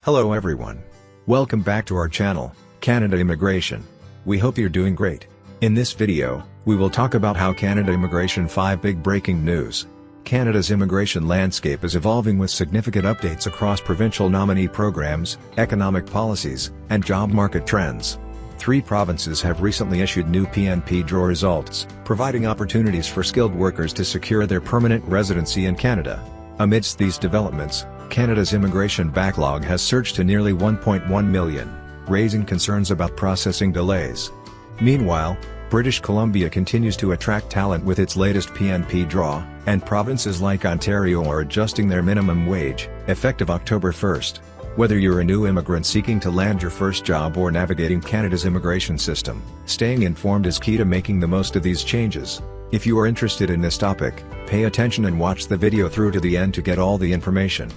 Hello everyone. Welcome back to our channel, Canada Immigration. We hope you're doing great. In this video, we will talk about how Canada Immigration 5 big breaking news. Canada's immigration landscape is evolving with significant updates across provincial nominee programs, economic policies, and job market trends. 3 provinces have recently issued new PNP draw results, providing opportunities for skilled workers to secure their permanent residency in Canada. Amidst these developments, Canada's immigration backlog has surged to nearly 1.1 million, raising concerns about processing delays. Meanwhile, British Columbia continues to attract talent with its latest PNP draw, and provinces like Ontario are adjusting their minimum wage, effective October 1st. Whether you're a new immigrant seeking to land your first job or navigating Canada's immigration system, staying informed is key to making the most of these changes. If you are interested in this topic, pay attention and watch the video through to the end to get all the information.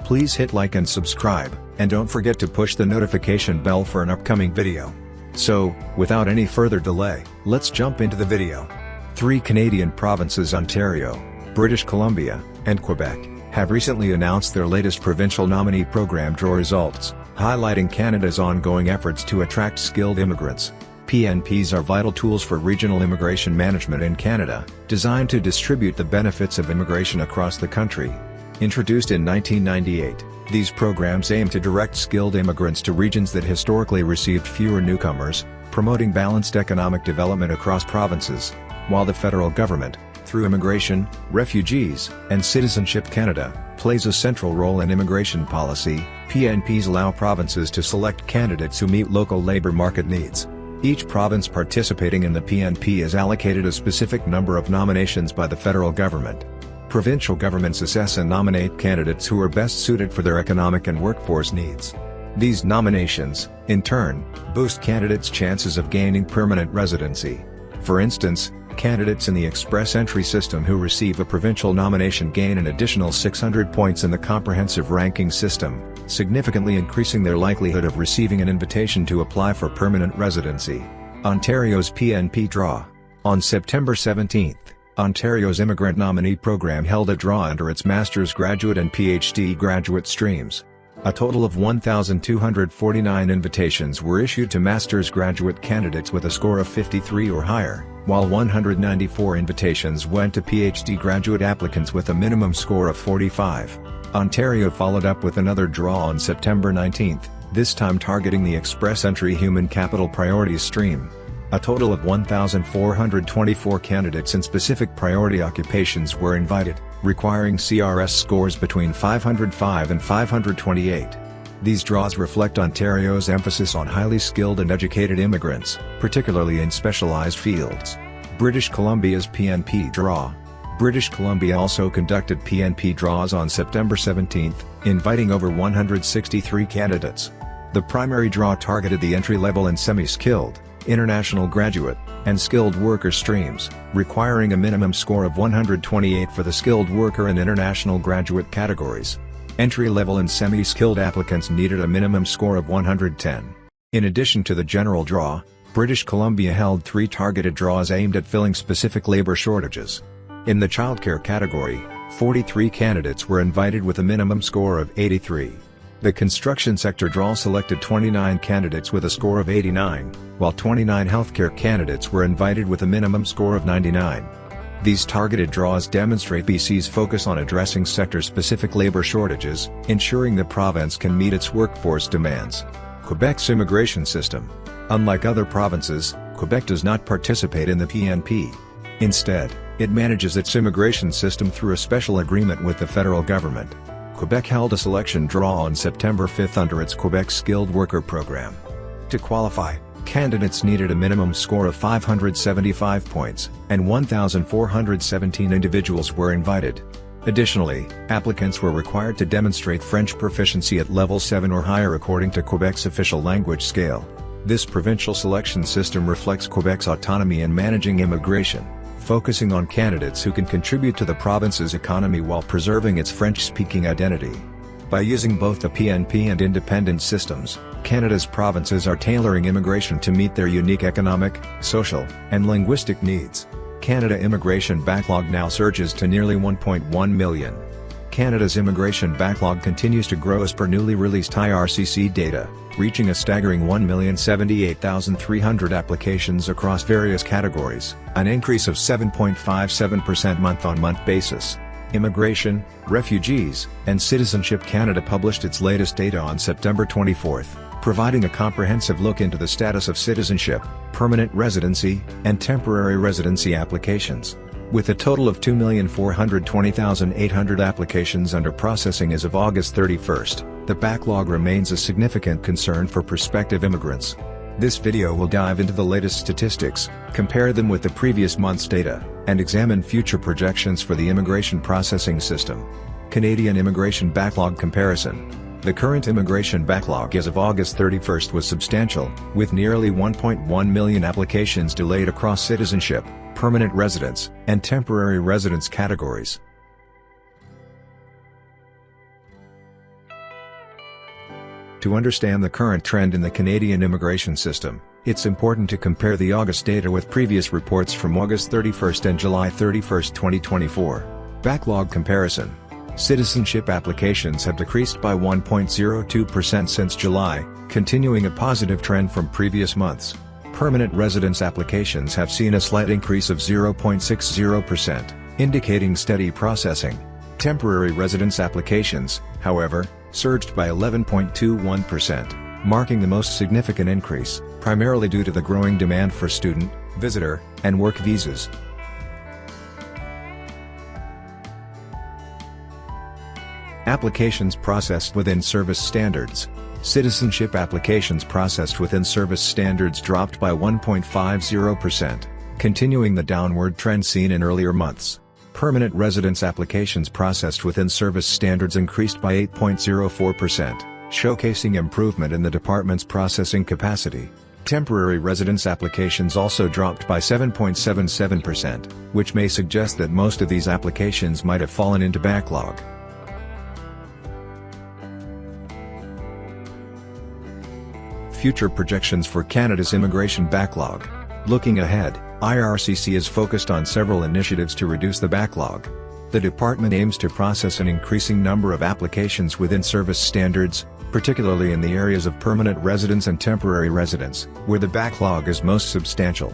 Please hit like and subscribe, and don't forget to push the notification bell for an upcoming video. So, without any further delay, let's jump into the video. 3 Canadian provinces, Ontario, British Columbia, and Quebec, have recently announced their latest Provincial Nominee Program draw results, highlighting Canada's ongoing efforts to attract skilled immigrants. PNPs are vital tools for regional immigration management in Canada, designed to distribute the benefits of immigration across the country. Introduced in 1998, these programs aim to direct skilled immigrants to regions that historically received fewer newcomers, promoting balanced economic development across provinces. While the federal government, through Immigration, Refugees, and Citizenship Canada, plays a central role in immigration policy, PNPs allow provinces to select candidates who meet local labor market needs. Each province participating in the PNP is allocated a specific number of nominations by the federal government. Provincial governments assess and nominate candidates who are best suited for their economic and workforce needs. These nominations, in turn, boost candidates' chances of gaining permanent residency. For instance, candidates in the express entry system who receive a provincial nomination gain an additional 600 points in the comprehensive ranking system, significantly increasing their likelihood of receiving an invitation to apply for permanent residency. Ontario's PNP draw. On September 17, Ontario's Immigrant Nominee Program held a draw under its Master's Graduate and PhD graduate streams. A total of 1,249 invitations were issued to Master's graduate candidates with a score of 53 or higher, while 194 invitations went to PhD graduate applicants with a minimum score of 45. Ontario followed up with another draw on September 19, this time targeting the Express Entry Human Capital Priorities stream. A total of 1,424 candidates in specific priority occupations were invited, requiring CRS scores between 505 and 528. These draws reflect Ontario's emphasis on highly skilled and educated immigrants, particularly in specialized fields. British Columbia's PNP draw. British Columbia also conducted PNP draws on September 17, inviting over 163 candidates. The primary draw targeted the entry-level and semi-skilled, international graduate, and skilled worker streams, requiring a minimum score of 128 for the skilled worker and international graduate categories. Entry-level and semi-skilled applicants needed a minimum score of 110. In addition to the general draw, British Columbia held 3 targeted draws aimed at filling specific labor shortages. In the childcare category, 43 candidates were invited with a minimum score of 83. The construction sector draw selected 29 candidates with a score of 89, while 29 healthcare candidates were invited with a minimum score of 99. These targeted draws demonstrate BC's focus on addressing sector-specific labor shortages, ensuring the province can meet its workforce demands. Quebec's immigration system. Unlike other provinces, Quebec does not participate in the PNP. Instead, it manages its immigration system through a special agreement with the federal government. Quebec held a selection draw on September 5 under its Quebec Skilled Worker Program. To qualify, candidates needed a minimum score of 575 points, and 1,417 individuals were invited. Additionally, applicants were required to demonstrate French proficiency at level 7 or higher according to Quebec's official language scale. This provincial selection system reflects Quebec's autonomy in managing immigration, focusing on candidates who can contribute to the province's economy while preserving its French-speaking identity. By using both the PNP and independent systems, Canada's provinces are tailoring immigration to meet their unique economic, social, and linguistic needs. Canada immigration backlog now surges to nearly 1.1 million. Canada's immigration backlog continues to grow as per newly released IRCC data, reaching a staggering 1,078,300 applications across various categories, an increase of 7.57% month-on-month basis. Immigration, Refugees, and Citizenship Canada published its latest data on September 24, providing a comprehensive look into the status of citizenship, permanent residency, and temporary residency applications. With a total of 2,420,800 applications under processing as of August 31, the backlog remains a significant concern for prospective immigrants. This video will dive into the latest statistics, compare them with the previous month's data, and examine future projections for the immigration processing system. Canadian Immigration Backlog Comparison. The current immigration backlog as of August 31 was substantial, with nearly 1.1 million applications delayed across citizenship, permanent residence, and temporary residence categories. To understand the current trend in the Canadian immigration system, it's important to compare the August data with previous reports from August 31 and July 31, 2024. Backlog comparison. Citizenship applications have decreased by 1.02% since July, continuing a positive trend from previous months. Permanent residence applications have seen a slight increase of 0.60%, indicating steady processing. Temporary residence applications, however, surged by 11.21%, marking the most significant increase, primarily due to the growing demand for student, visitor, and work visas. Applications processed within service standards. Citizenship applications processed within service standards dropped by 1.50%, continuing the downward trend seen in earlier months. Permanent residence applications processed within service standards increased by 8.04%, showcasing improvement in the department's processing capacity. Temporary residence applications also dropped by 7.77%, which may suggest that most of these applications might have fallen into backlog. Future projections for Canada's immigration backlog. Looking ahead, IRCC is focused on several initiatives to reduce the backlog. The department aims to process an increasing number of applications within service standards, particularly in the areas of permanent residence and temporary residence, where the backlog is most substantial.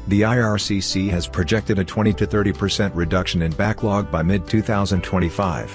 The IRCC has projected a 20 to 30% reduction in backlog by mid-2025.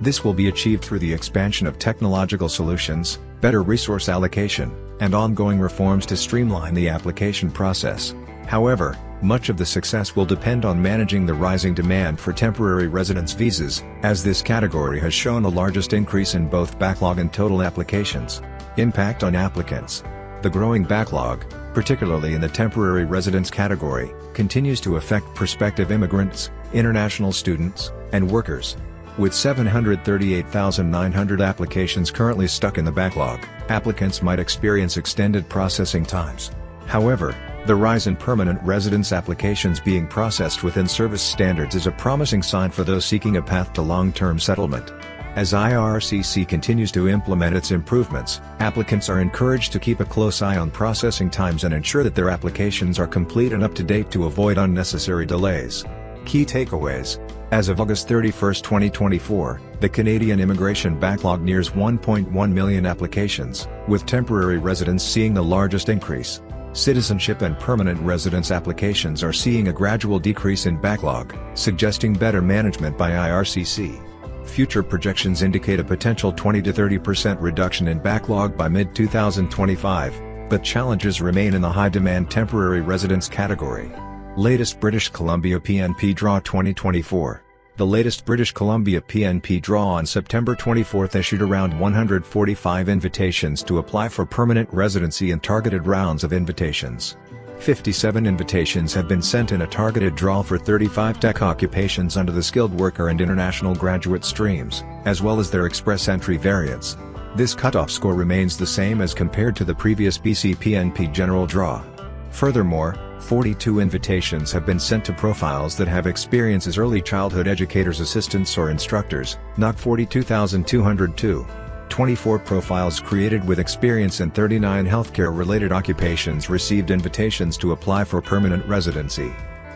This will be achieved through the expansion of technological solutions, better resource allocation, and ongoing reforms to streamline the application process. However, much of the success will depend on managing the rising demand for temporary residence visas, as this category has shown the largest increase in both backlog and total applications. Impact on applicants. The growing backlog, particularly in the temporary residence category, continues to affect prospective immigrants, international students, and workers. With 738,900 applications currently stuck in the backlog, applicants might experience extended processing times. However, the rise in permanent residence applications being processed within service standards is a promising sign for those seeking a path to long-term settlement. As IRCC continues to implement its improvements, applicants are encouraged to keep a close eye on processing times and ensure that their applications are complete and up to date to avoid unnecessary delays. Key takeaways. As of August 31, 2024, the Canadian immigration backlog nears 1.1 million applications, with temporary residence seeing the largest increase. Citizenship and permanent residence applications are seeing a gradual decrease in backlog, suggesting better management by IRCC. Future projections indicate a potential 20 to 30% reduction in backlog by mid-2025, but challenges remain in the high-demand temporary residence category. Latest British Columbia PNP Draw 2024. The latest British Columbia PNP Draw on September 24 issued around 145 invitations to apply for permanent residency in targeted rounds of invitations. 57 invitations have been sent in a targeted draw for 35 tech occupations under the skilled worker and international graduate streams, as well as their express entry variants. This cutoff score remains the same as compared to the previous BCPNP general draw. Furthermore, 42 invitations have been sent to profiles that have experience as early childhood educators, assistants or instructors, not 42,202. 24 profiles created with experience in 39 healthcare-related occupations received invitations to apply for permanent residency.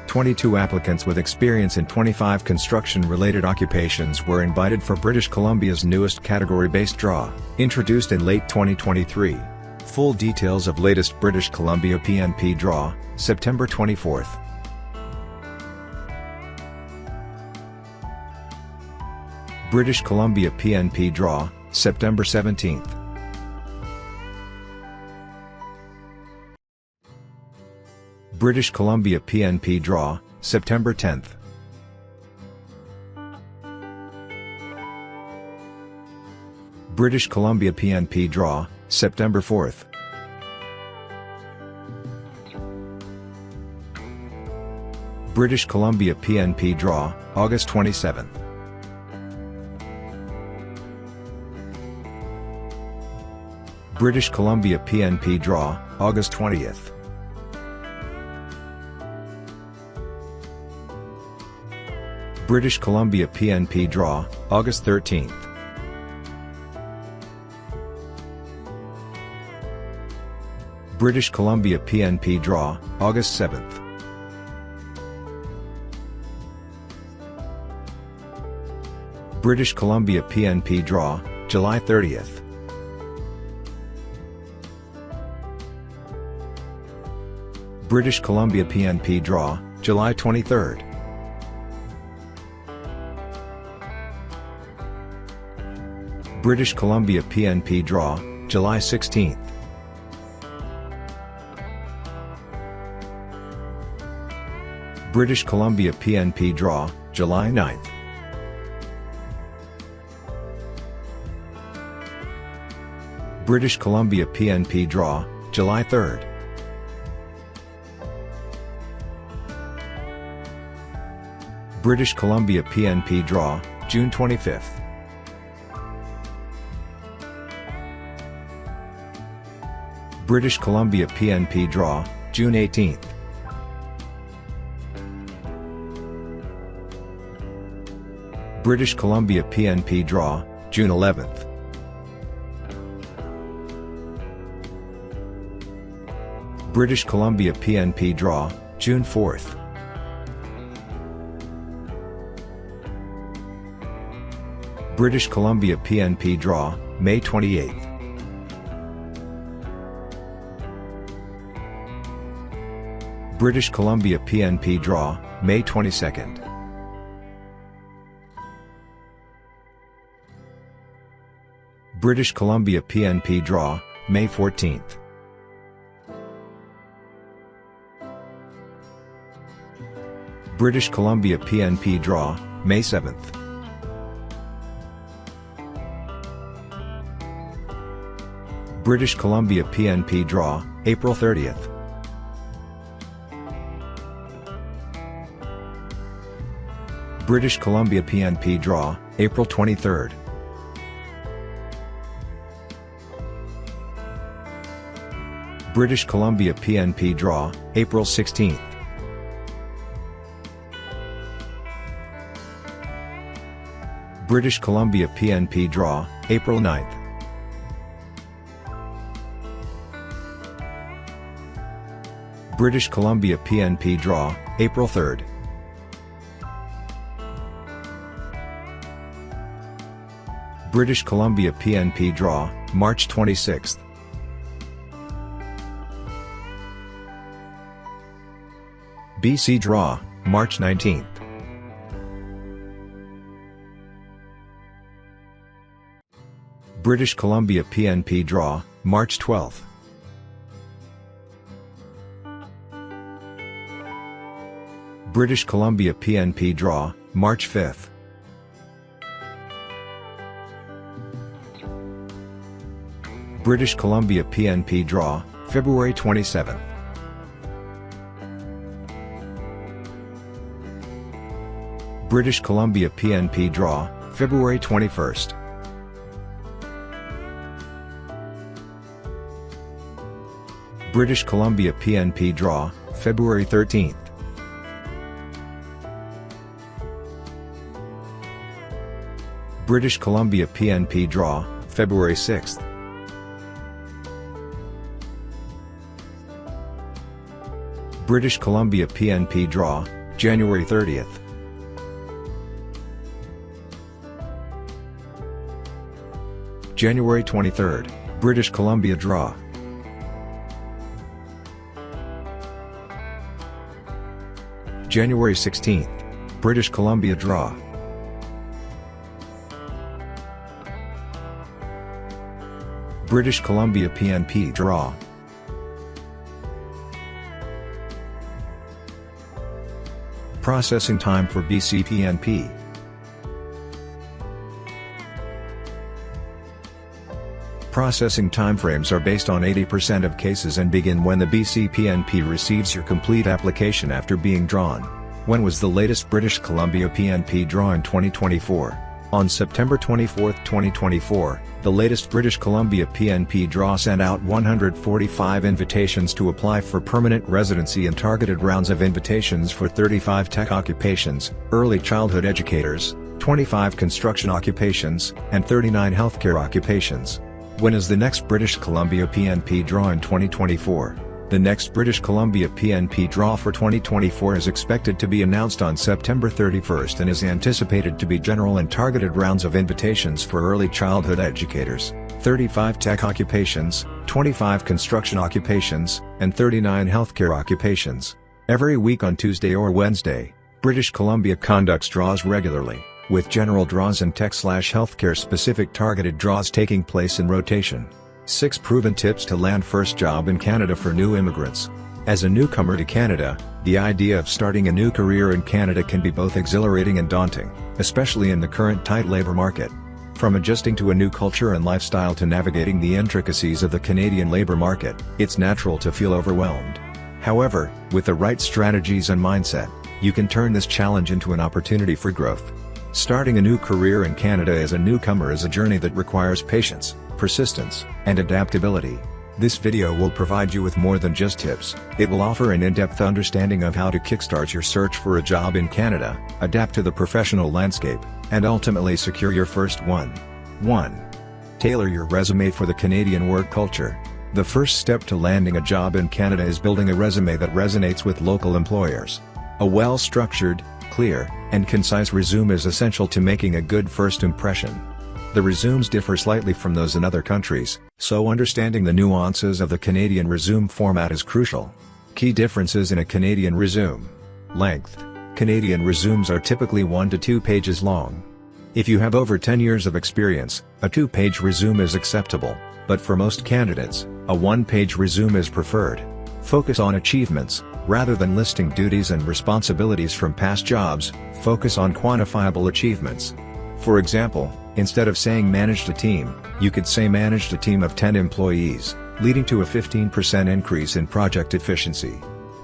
22 applicants with experience in 25 construction-related occupations were invited for British Columbia's newest category-based draw, introduced in late 2023. Full details of latest British Columbia PNP draw, September 24th. British Columbia PNP draw, September 17th. British Columbia PNP draw, September 10th. British Columbia PNP draw, September 4th. British Columbia PNP draw, August 27th. British Columbia PNP draw, August 20th. British Columbia PNP draw, August 13th. British Columbia PNP draw, August 7th. British Columbia PNP draw, July 30th. British Columbia PNP draw, July 23rd. British Columbia PNP draw, July 16th. British Columbia PNP draw, July 9th. British Columbia PNP draw, July 3rd. British Columbia PNP draw, June 25th. British Columbia PNP draw, June 18th. British Columbia PNP draw, June 11th. British Columbia PNP draw, June 4th. British Columbia PNP draw, May 28th. British Columbia PNP draw, May 22nd. British Columbia PNP draw, May 14th. British Columbia PNP draw, May 7th. British Columbia PNP draw, April 30th. British Columbia PNP draw, April 23rd. British Columbia PNP draw, April 16th. British Columbia PNP draw, April 9th. British Columbia PNP draw, April 3rd. British Columbia PNP draw, March 26th. BC draw, March 19th. British Columbia PNP draw, March 12th. British Columbia PNP draw, March 5th. British Columbia PNP draw, February 27th. British Columbia PNP draw, February 21st. British Columbia PNP draw, February 13th. British Columbia PNP draw, February 6th. British Columbia PNP draw, January 30th. January 23rd, British Columbia draw. January 16th, British Columbia draw. British Columbia PNP draw. Processing time for BCPNP. Processing timeframes are based on 80% of cases and begin when the BCPNP receives your complete application after being drawn. When was the latest British Columbia PNP draw in 2024? On September 24, 2024, the latest British Columbia PNP draw sent out 145 invitations to apply for permanent residency and targeted rounds of invitations for 35 tech occupations, early childhood educators, 25 construction occupations, and 39 healthcare occupations. When is the next British Columbia PNP draw in 2024? The next British Columbia PNP draw for 2024 is expected to be announced on September 31st and is anticipated to be general and targeted rounds of invitations for early childhood educators, 35 tech occupations, 25 construction occupations, and 39 healthcare occupations. Every week on Tuesday or Wednesday, British Columbia conducts draws regularly, with general draws and tech/healthcare specific targeted draws taking place in rotation. 6 proven tips to land first job in Canada for new immigrants. As a newcomer to Canada, the idea of starting a new career in Canada can be both exhilarating and daunting, especially in the current tight labor market. From adjusting to a new culture and lifestyle to navigating the intricacies of the Canadian labor market, it's natural to feel overwhelmed. However, with the right strategies and mindset, you can turn this challenge into an opportunity for growth. Starting a new career in Canada as a newcomer is a journey that requires patience, persistence, and adaptability. This video will provide you with more than just tips. It will offer an in-depth understanding of how to kickstart your search for a job in Canada, adapt to the professional landscape, and ultimately secure your first one. 1. Tailor your resume for the Canadian work culture. The first step to landing a job in Canada is building a resume that resonates with local employers. A well-structured, clear, and concise resume is essential to making a good first impression. The resumes differ slightly from those in other countries, so understanding the nuances of the Canadian resume format is crucial. Key differences in a Canadian resume. Length. Canadian resumes are typically 1 to 2 pages long. If you have over 10 years of experience, a 2-page resume is acceptable, but for most candidates, a 1-page resume is preferred. Focus on achievements, rather than listing duties and responsibilities from past jobs. Focus on quantifiable achievements. For example, instead of saying managed a team, you could say managed a team of 10 employees, leading to a 15% increase in project efficiency.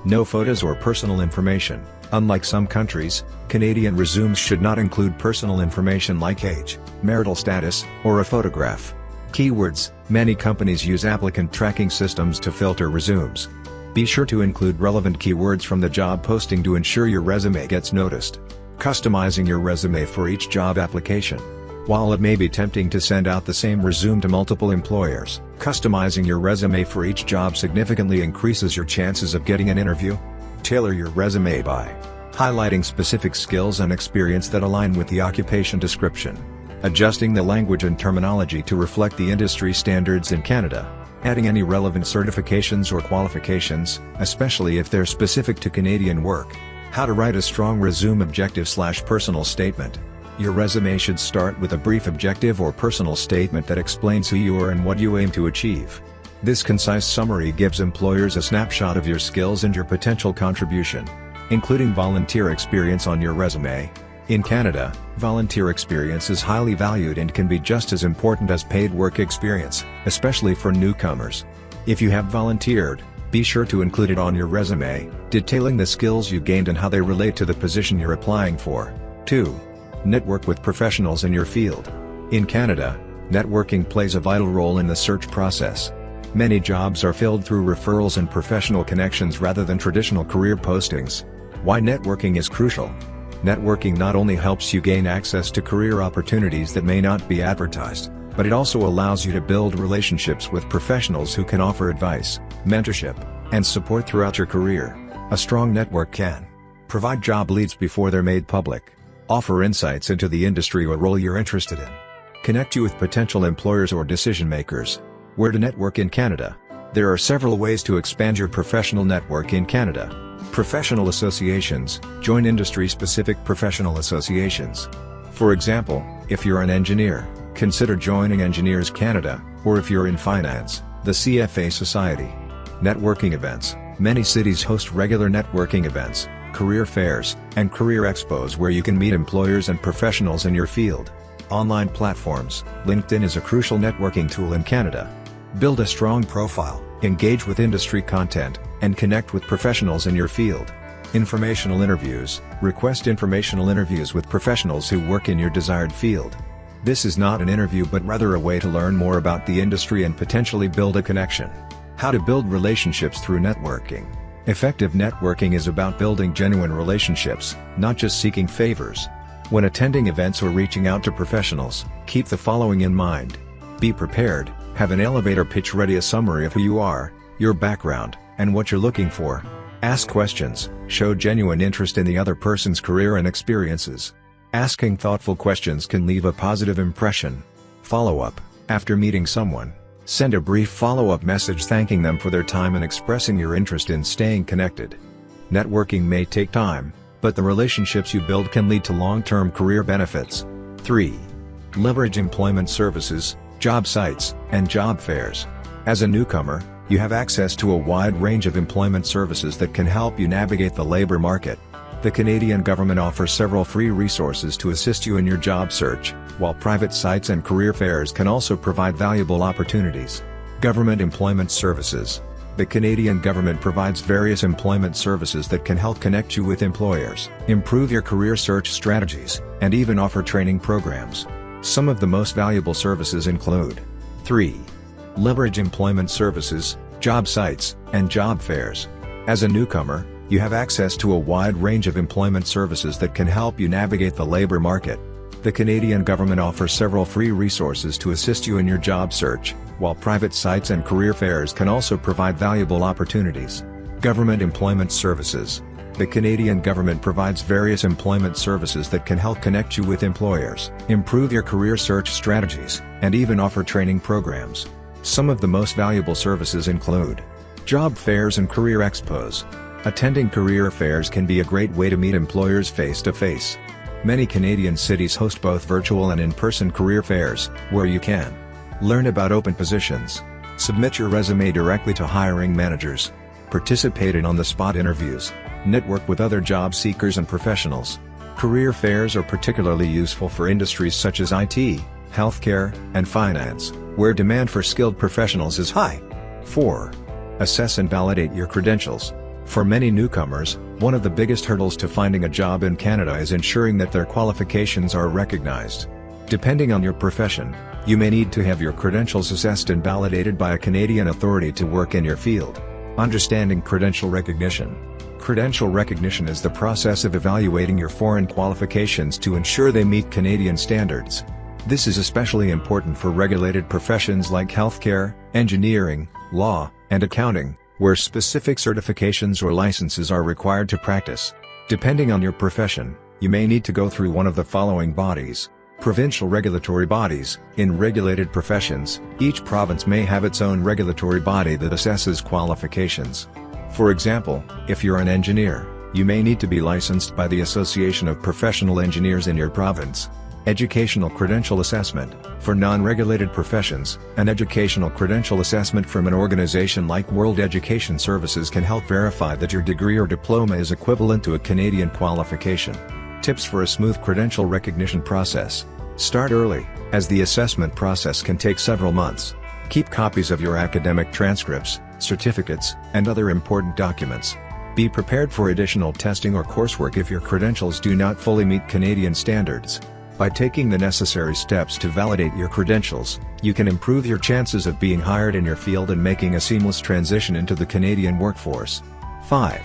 No photos or personal information. Unlike some countries, Canadian resumes should not include personal information like age, marital status, or a photograph. Keywords. Many companies use applicant tracking systems to filter resumes. Be sure to include relevant keywords from the job posting to ensure your resume gets noticed. Customizing your resume for each job application. While it may be tempting to send out the same resume to multiple employers, customizing your resume for each job significantly increases your chances of getting an interview. Tailor your resume by highlighting specific skills and experience that align with the occupation description. Adjusting the language and terminology to reflect the industry standards in Canada. Adding any relevant certifications or qualifications, especially if they're specific to Canadian work. How to write a strong resume objective/personal statement. Your resume should start with a brief objective or personal statement that explains who you are and what you aim to achieve. This concise summary gives employers a snapshot of your skills and your potential contribution, including volunteer experience on your resume. In Canada, volunteer experience is highly valued and can be just as important as paid work experience, especially for newcomers. If you have volunteered, be sure to include it on your resume, detailing the skills you gained and how they relate to the position you're applying for. 2. Network with professionals in your field. In Canada, networking plays a vital role in the search process. Many jobs are filled through referrals and professional connections rather than traditional career postings. Why networking is crucial. Networking not only helps you gain access to career opportunities that may not be advertised, but it also allows you to build relationships with professionals who can offer advice, mentorship, and support throughout your career. A strong network can Provide job leads before they're made public. Offer insights into the industry or role you're interested in. Connect you with potential employers or decision makers. Where to network in Canada? There are several ways to expand your professional network in Canada. Professional associations. Join industry-specific professional associations. For example, if you're an engineer, consider joining Engineers Canada, or if you're in finance, the CFA Society. Networking events. Many cities host regular networking events, career fairs, and career expos where you can meet employers and professionals in your field. Online platforms. LinkedIn is a crucial networking tool in Canada. Build a strong profile, engage with industry content, and connect with professionals in your field. Informational interviews. Request informational interviews with professionals who work in your desired field. This is not an interview but rather a way to learn more about the industry and potentially build a connection. How to build relationships through networking. Effective networking is about building genuine relationships, not just seeking favors. When attending events or reaching out to professionals, keep the following in mind. Be prepared, have an elevator pitch ready, a summary of who you are, your background, and what you're looking for. Ask questions, show genuine interest in the other person's career and experiences. Asking thoughtful questions can leave a positive impression. Follow up. After meeting someone, send a brief follow-up message thanking them for their time and expressing your interest in staying connected. Networking may take time, but the relationships you build can lead to long-term career benefits. 3. Leverage employment services, job sites, and job fairs. As a newcomer, you have access to a wide range of employment services that can help you navigate the labor market. The Canadian government offers several free resources to assist you in your job search, while private sites and career fairs can also provide valuable opportunities. Government employment services. The Canadian government provides various employment services that can help connect you with employers, improve your career search strategies, and even offer training programs. Some of the most valuable services include 3. Leverage employment services, job sites, and job fairs. As a newcomer, you have access to a wide range of employment services that can help you navigate the labor market. The Canadian government offers several free resources to assist you in your job search, while private sites and career fairs can also provide valuable opportunities. Government employment services. The Canadian government provides various employment services that can help connect you with employers, improve your career search strategies, and even offer training programs. Some of the most valuable services include job fairs and career expos. Attending career fairs can be a great way to meet employers face-to-face. Many Canadian cities host both virtual and in-person career fairs, where you can learn about open positions, submit your resume directly to hiring managers, participate in on-the-spot interviews, network with other job seekers and professionals. Career fairs are particularly useful for industries such as IT, healthcare, and finance, where demand for skilled professionals is high. 4. Assess and validate your credentials. For many newcomers, one of the biggest hurdles to finding a job in Canada is ensuring that their qualifications are recognized. Depending on your profession, you may need to have your credentials assessed and validated by a Canadian authority to work in your field. Understanding credential recognition. Credential recognition is the process of evaluating your foreign qualifications to ensure they meet Canadian standards. This is especially important for regulated professions like healthcare, engineering, law, and accounting, where specific certifications or licenses are required to practice. Depending on your profession, you may need to go through one of the following bodies. Provincial regulatory bodies. In regulated professions, each province may have its own regulatory body that assesses qualifications. For example, if you're an engineer, you may need to be licensed by the Association of Professional Engineers in your province. Educational credential assessment. For non-regulated professions, an educational credential assessment from an organization like World Education Services can help verify that your degree or diploma is equivalent to a Canadian qualification. Tips for a smooth credential recognition process. Start early, as the assessment process can take several months. Keep copies of your academic transcripts, certificates, and other important documents. Be prepared for additional testing or coursework if your credentials do not fully meet Canadian standards. By taking the necessary steps to validate your credentials, you can improve your chances of being hired in your field and making a seamless transition into the Canadian workforce. 5.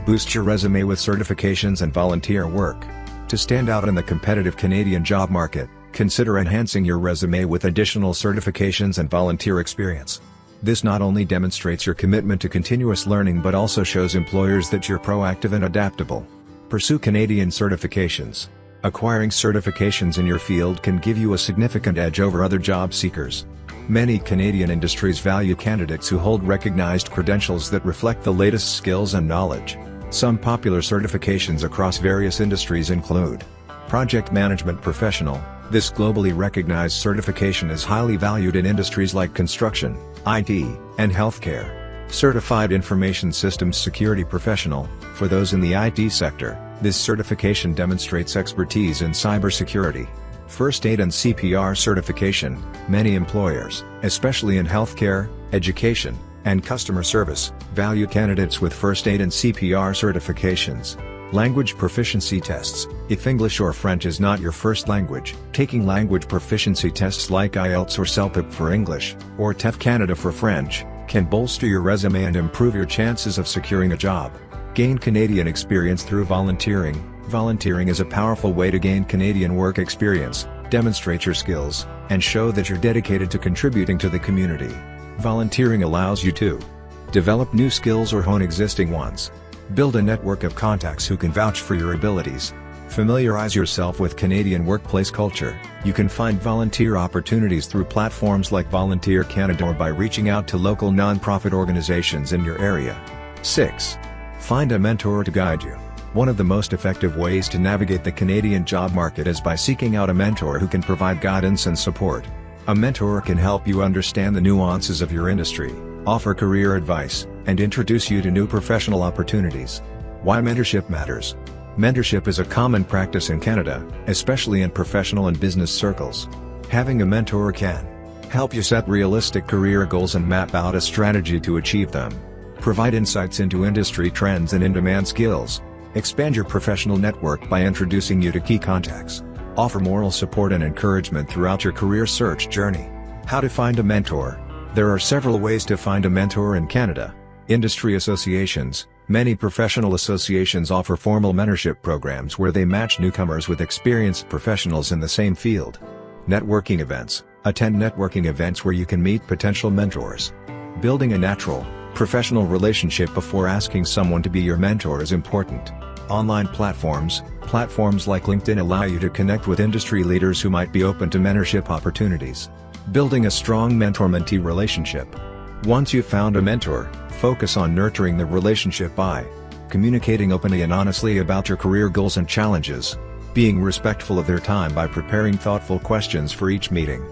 Boost your resume with certifications and volunteer work. To stand out in the competitive Canadian job market, consider enhancing your resume with additional certifications and volunteer experience. This not only demonstrates your commitment to continuous learning but also shows employers that you're proactive and adaptable. Pursue Canadian certifications. Acquiring certifications in your field can give you a significant edge over other job seekers. Many Canadian industries value candidates who hold recognized credentials that reflect the latest skills and knowledge. Some popular certifications across various industries include Project Management Professional. This globally recognized certification is highly valued in industries like construction, IT, and healthcare. Certified Information Systems Security Professional. For those in the IT sector, this certification demonstrates expertise in cybersecurity. First Aid and CPR Certification. Many employers, especially in healthcare, education, and customer service, value candidates with First Aid and CPR certifications. Language Proficiency Tests. If English or French is not your first language, taking language proficiency tests like IELTS or CELPIP for English, or TEF Canada for French, can bolster your resume and improve your chances of securing a job. Gain Canadian experience through volunteering. Volunteering is a powerful way to gain Canadian work experience, demonstrate your skills, and show that you're dedicated to contributing to the community. Volunteering allows you to develop new skills or hone existing ones. Build a network of contacts who can vouch for your abilities. Familiarize yourself with Canadian workplace culture. You can find volunteer opportunities through platforms like Volunteer Canada or by reaching out to local non-profit organizations in your area. 6. Find a mentor to guide you. One of the most effective ways to navigate the Canadian job market is by seeking out a mentor who can provide guidance and support. A mentor can help you understand the nuances of your industry, offer career advice, and introduce you to new professional opportunities. Why mentorship matters. Mentorship is a common practice in Canada, especially in professional and business circles. Having a mentor can help you set realistic career goals and map out a strategy to achieve them. Provide insights into industry trends and in-demand skills. Expand your professional network by introducing you to key contacts. Offer moral support and encouragement throughout your career search journey. How to find a mentor. There are several ways to find a mentor in Canada. Industry associations. Many professional associations offer formal mentorship programs where they match newcomers with experienced professionals in the same field. Networking events. Attend networking events where you can meet potential mentors. Building a natural, professional relationship before asking someone to be your mentor is important. Online platforms. Platforms like LinkedIn allow you to connect with industry leaders who might be open to mentorship opportunities. Building a strong mentor-mentee relationship. Once you've found a mentor, focus on nurturing the relationship by communicating openly and honestly about your career goals and challenges, being respectful of their time by preparing thoughtful questions for each meeting,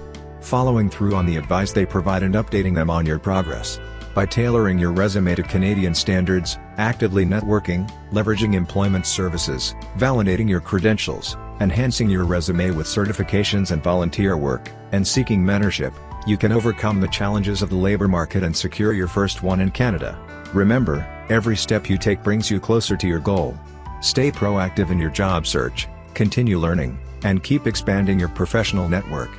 following through on the advice they provide and updating them on your progress, by tailoring your resume to Canadian standards, actively networking, leveraging employment services, validating your credentials, enhancing your resume with certifications and volunteer work, and seeking mentorship. You can overcome the challenges of the labor market and secure your first one in Canada. Remember, every step you take brings you closer to your goal. Stay proactive in your job search, continue learning, and keep expanding your professional network.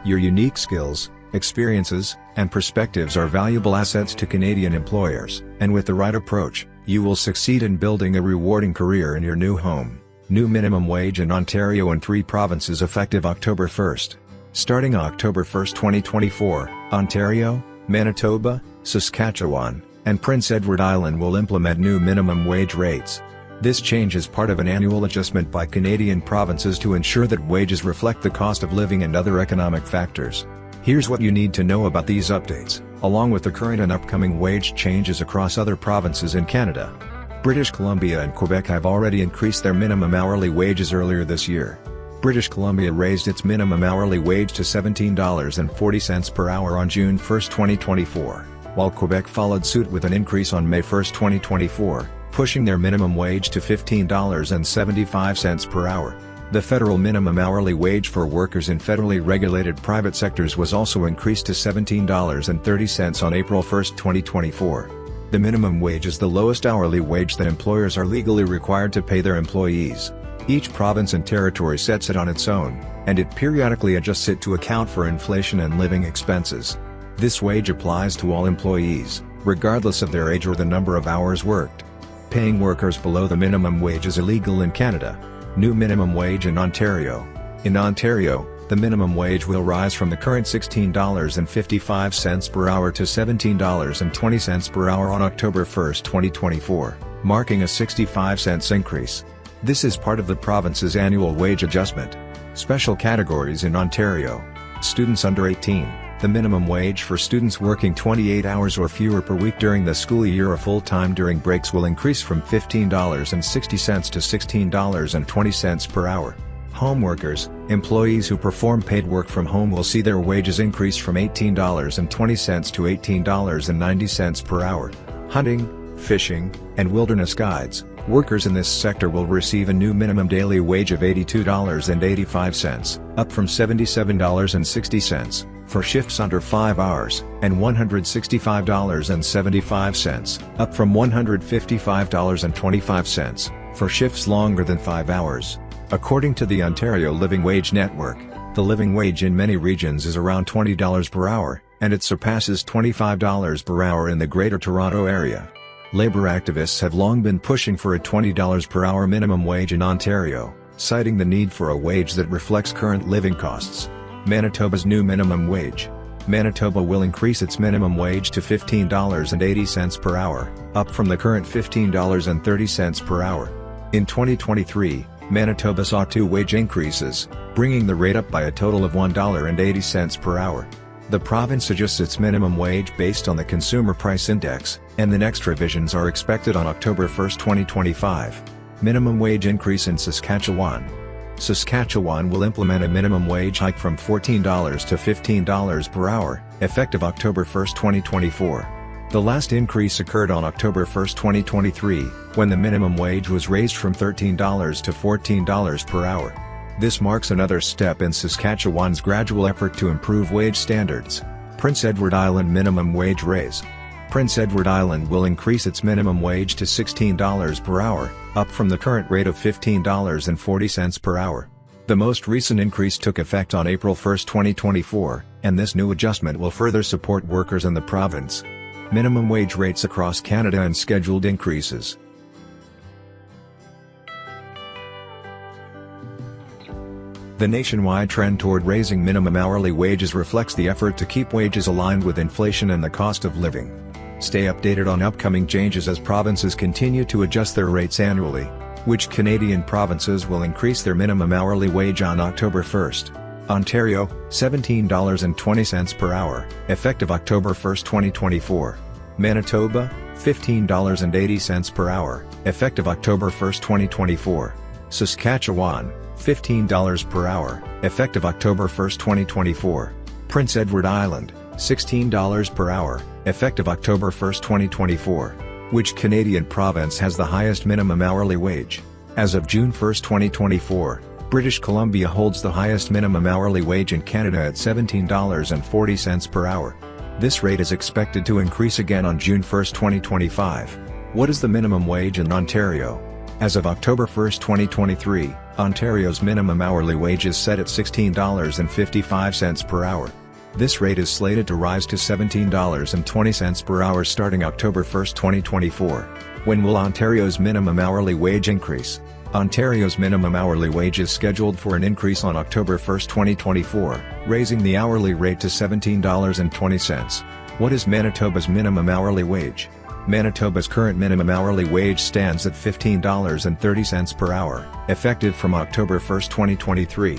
Your unique skills, experiences, and perspectives are valuable assets to Canadian employers, and with the right approach, you will succeed in building a rewarding career in your new home. New minimum wage in Ontario and 3 provinces effective October 1st. Starting October 1, 2024, Ontario, Manitoba, Saskatchewan, and Prince Edward Island will implement new minimum wage rates. This change is part of an annual adjustment by Canadian provinces to ensure that wages reflect the cost of living and other economic factors. Here's what you need to know about these updates, along with the current and upcoming wage changes across other provinces in Canada. British Columbia and Quebec have already increased their minimum hourly wages earlier this year. British Columbia raised its minimum hourly wage to $17.40 per hour on June 1, 2024, while Quebec followed suit with an increase on May 1, 2024, pushing their minimum wage to $15.75 per hour. The federal minimum hourly wage for workers in federally regulated private sectors was also increased to $17.30 on April 1, 2024. The minimum wage is the lowest hourly wage that employers are legally required to pay their employees. Each province and territory sets it on its own, and it periodically adjusts it to account for inflation and living expenses. This wage applies to all employees, regardless of their age or the number of hours worked. Paying workers below the minimum wage is illegal in Canada. New minimum wage in Ontario. In Ontario, the minimum wage will rise from the current $16.55 per hour to $17.20 per hour on October 1, 2024, marking a 65 cents increase. This is part of the province's annual wage adjustment. Special categories in Ontario. Students under 18. The minimum wage for students working 28 hours or fewer per week during the school year or full-time during breaks will increase from $15.60 to $16.20 per hour. Home workers, employees who perform paid work from home will see their wages increase from $18.20 to $18.90 per hour. Hunting, fishing, and wilderness guides, workers in this sector will receive a new minimum daily wage of $82.85, up from $77.60, for shifts under 5 hours, and $165.75, up from $155.25, for shifts longer than 5 hours. According to the Ontario Living Wage Network, the living wage in many regions is around $20 per hour, and it surpasses $25 per hour in the Greater Toronto Area. Labour activists have long been pushing for a $20 per hour minimum wage in Ontario, citing the need for a wage that reflects current living costs. Manitoba's new minimum wage. Manitoba will increase its minimum wage to $15.80 per hour, up from the current $15.30 per hour. In 2023, Manitoba saw 2 wage increases, bringing the rate up by a total of $1.80 per hour. The province adjusts its minimum wage based on the Consumer Price Index, and the next revisions are expected on October 1, 2025. Minimum wage increase in Saskatchewan. Saskatchewan will implement a minimum wage hike from $14 to $15 per hour, effective October 1, 2024. The last increase occurred on October 1, 2023, when the minimum wage was raised from $13 to $14 per hour. This marks another step in Saskatchewan's gradual effort to improve wage standards. Prince Edward Island minimum wage raise. Prince Edward Island will increase its minimum wage to $16 per hour, up from the current rate of $15.40 per hour. The most recent increase took effect on April 1, 2024, and this new adjustment will further support workers in the province. Minimum wage rates across Canada and scheduled increases. The nationwide trend toward raising minimum hourly wages reflects the effort to keep wages aligned with inflation and the cost of living. Stay updated on upcoming changes as provinces continue to adjust their rates annually. Which Canadian provinces will increase their minimum hourly wage on October 1st? Ontario, $17.20 per hour, effective October 1, 2024. Manitoba, $15.80 per hour, effective October 1, 2024. Saskatchewan, $15 per hour, effective October 1, 2024. Prince Edward Island, $16 per hour, effective October 1, 2024. Which Canadian province has the highest minimum hourly wage? As of June 1, 2024, British Columbia holds the highest minimum hourly wage in Canada at $17.40 per hour. This rate is expected to increase again on June 1, 2025. What is the minimum wage in Ontario? As of October 1, 2023, Ontario's minimum hourly wage is set at $16.55 per hour. This rate is slated to rise to $17.20 per hour starting October 1, 2024. When will Ontario's minimum hourly wage increase? Ontario's minimum hourly wage is scheduled for an increase on October 1, 2024, raising the hourly rate to $17.20. What is Manitoba's minimum hourly wage? Manitoba's current minimum hourly wage stands at $15.30 per hour, effective from October 1, 2023.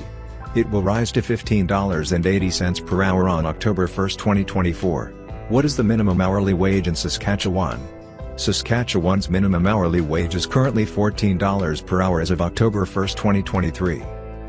It will rise to $15.80 per hour on October 1, 2024. What is the minimum hourly wage in Saskatchewan? Saskatchewan's minimum hourly wage is currently $14 per hour as of October 1, 2023.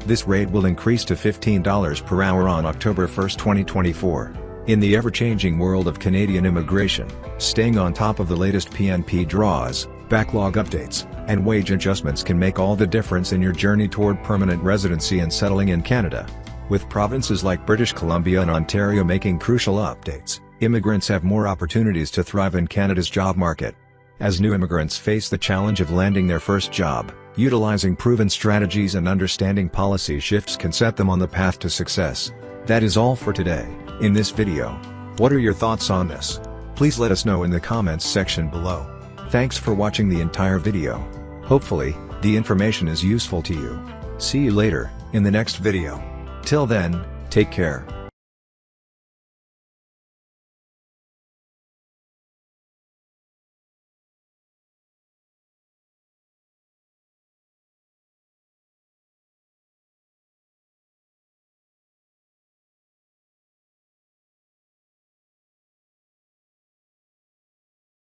This rate will increase to $15 per hour on October 1, 2024. In the ever-changing world of Canadian immigration, staying on top of the latest PNP draws, backlog updates, and wage adjustments can make all the difference in your journey toward permanent residency and settling in Canada. With provinces like British Columbia and Ontario making crucial updates, immigrants have more opportunities to thrive in Canada's job market. As new immigrants face the challenge of landing their first job, utilizing proven strategies and understanding policy shifts can set them on the path to success. That is all for today. In this video, what are your thoughts on this? Please let us know in the comments section below. Thanks for watching the entire video. Hopefully, the information is useful to you. See you later, in the next video. Till then, take care.